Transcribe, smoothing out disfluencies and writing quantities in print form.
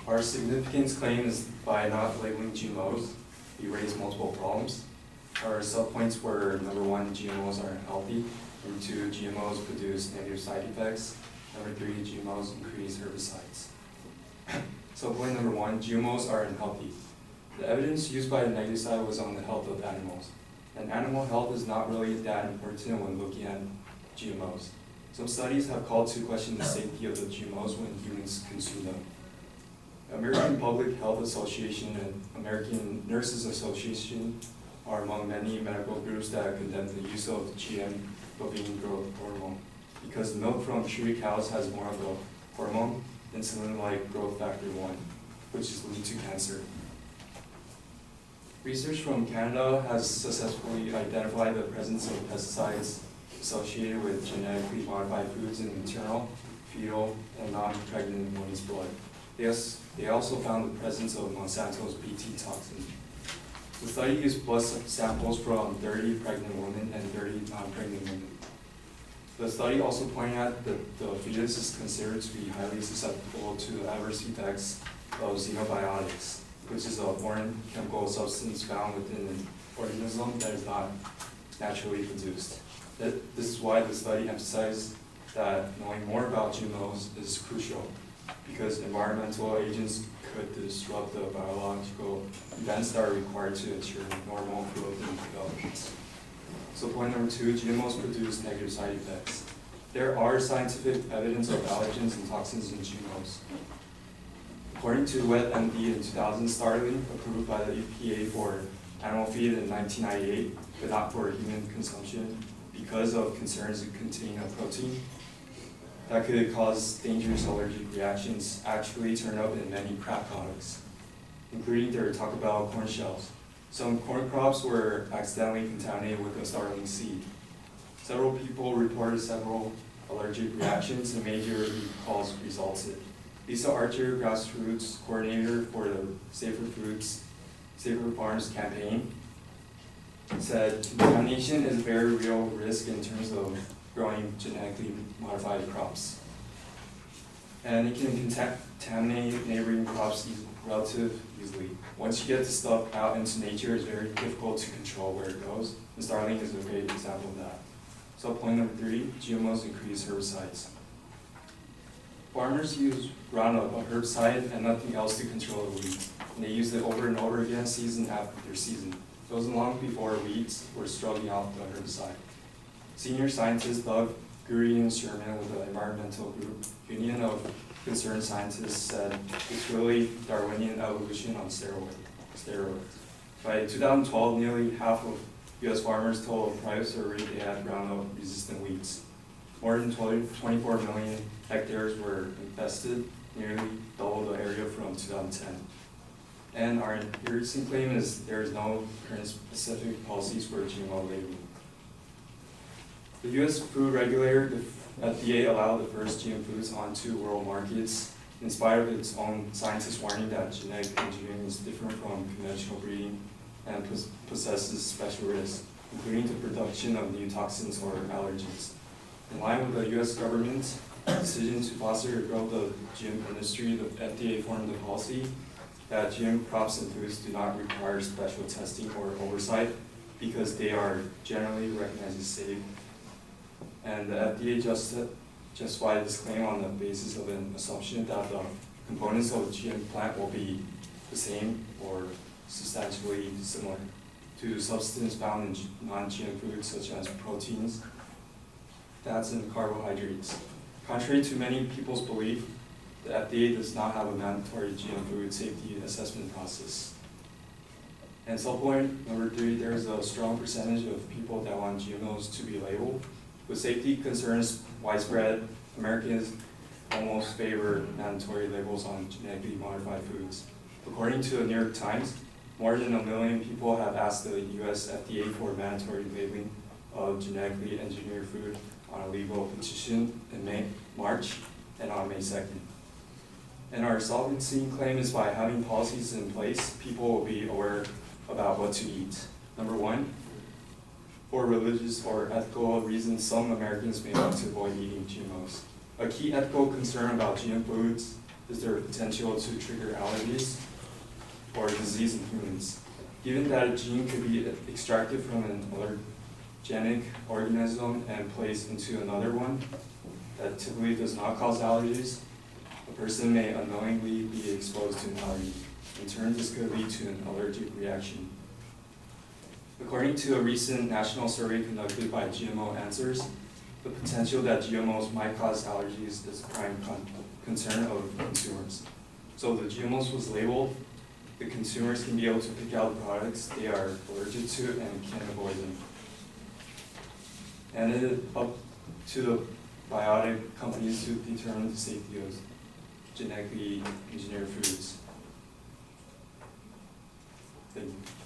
Our significance claim is by not labeling GMOs, we raise multiple problems. Our subpoints were, number one, GMOs are unhealthy. Number two, GMOs produce negative side effects. Number three, GMOs increase herbicides. Subpoint number one, GMOs are unhealthy. The evidence used by the negative side was on the health of animals. And animal health is not really that important when looking at GMOs. Some studies have called to question the safety of the GMOs when humans consume them. American Public Health Association and American Nurses Association are among many medical groups that condemn the use of GM bovine growth hormone because milk from treated cows has more of the hormone, insulin-like growth factor 1, which is linked to cancer. Research from Canada has successfully identified the presence of pesticides associated with genetically modified foods in maternal, fetal, and non-pregnant women's blood. They also found the presence of Monsanto's Bt toxin. The study used blood samples from 30 pregnant women and 30 non-pregnant women. The study also pointed out that the fetus is considered to be highly susceptible to the adverse effects of xenobiotics, which is a foreign chemical substance found within an organism that is not naturally produced. This is why the study emphasized that knowing more about GMOs is crucial, because environmental agents could disrupt the biological events that are required to ensure normal growth and development. So point number two, GMOs produce negative side effects. There are scientific evidence of allergens and toxins in GMOs. According to WetMD in 2000, Starling, approved by the EPA for animal feed in 1998, but not for human consumption because of concerns it contained a protein that could cause dangerous allergic reactions, actually turned up in many crop products, including their Taco Bell corn shells. Some corn crops were accidentally contaminated with a Starling seed. Several people reported several allergic reactions and major recalls resulted. Lisa Archer, grassroots coordinator for the Safer Foods, Safer Farms campaign, said contamination is a very real risk in terms of growing genetically modified crops. And it can contaminate neighboring crops relatively easily. Once you get the stuff out into nature, it's very difficult to control where it goes. And Starling is a great example of that. So point number three, GMOs increase herbicides. Farmers use Roundup, a herbicide, and nothing else to control the weeds. And they use it over and over again, season after season. It wasn't long before weeds were struggling off the herbicide. Senior scientist Doug Gurian-Sherman with the environmental group Union of Concerned Scientists said it's really Darwinian evolution on steroids. By 2012, nearly half of U.S. farmers told a private survey they had Roundup-resistant weeds. More than 24 million hectares were infested, nearly double the area from 2010. And our recent claim is there is no current specific policies for GMO labeling. The U.S. food regulator, the FDA, allowed the first GM foods onto world markets in spite of its own scientists warning that genetic engineering is different from conventional breeding and possesses special risks, including the production of new toxins or allergens. In line with the U.S. government's decision to foster the growth of the GM industry, the FDA formed a policy that GM crops and foods do not require special testing or oversight because they are generally recognized as safe. And the FDA justified this claim on the basis of an assumption that the components of the GM plant will be the same or substantially similar to substances found in non-GM foods such as proteins, fats, and carbohydrates. Contrary to many people's belief, the FDA does not have a mandatory GM food safety assessment process. And subpoint number three, there is a strong percentage of people that want GMOs to be labeled. With safety concerns widespread, Americans almost favor mandatory labels on genetically modified foods. According to the New York Times, more than 1 million people have asked the US FDA for mandatory labeling of genetically engineered food on a legal petition in March and on May 2nd. And our solvency claim is by having policies in place, people will be aware about what to eat. Number one, for religious or ethical reasons, some Americans may want to avoid eating GMOs. A key ethical concern about GM foods is there potential to trigger allergies or disease in humans. Given that a gene could be extracted from an allergenic organism and placed into another one that typically does not cause allergies, a person may unknowingly be exposed to an allergy. In turn, this could lead to an allergic reaction. According to a recent national survey conducted by GMO Answers, the potential that GMOs might cause allergies is a prime concern of consumers. So the GMOs was labeled, the consumers can be able to pick out the products they are allergic to and can avoid them. And it is up to the biotic companies to determine the safety of genetically engineered foods. Thank you.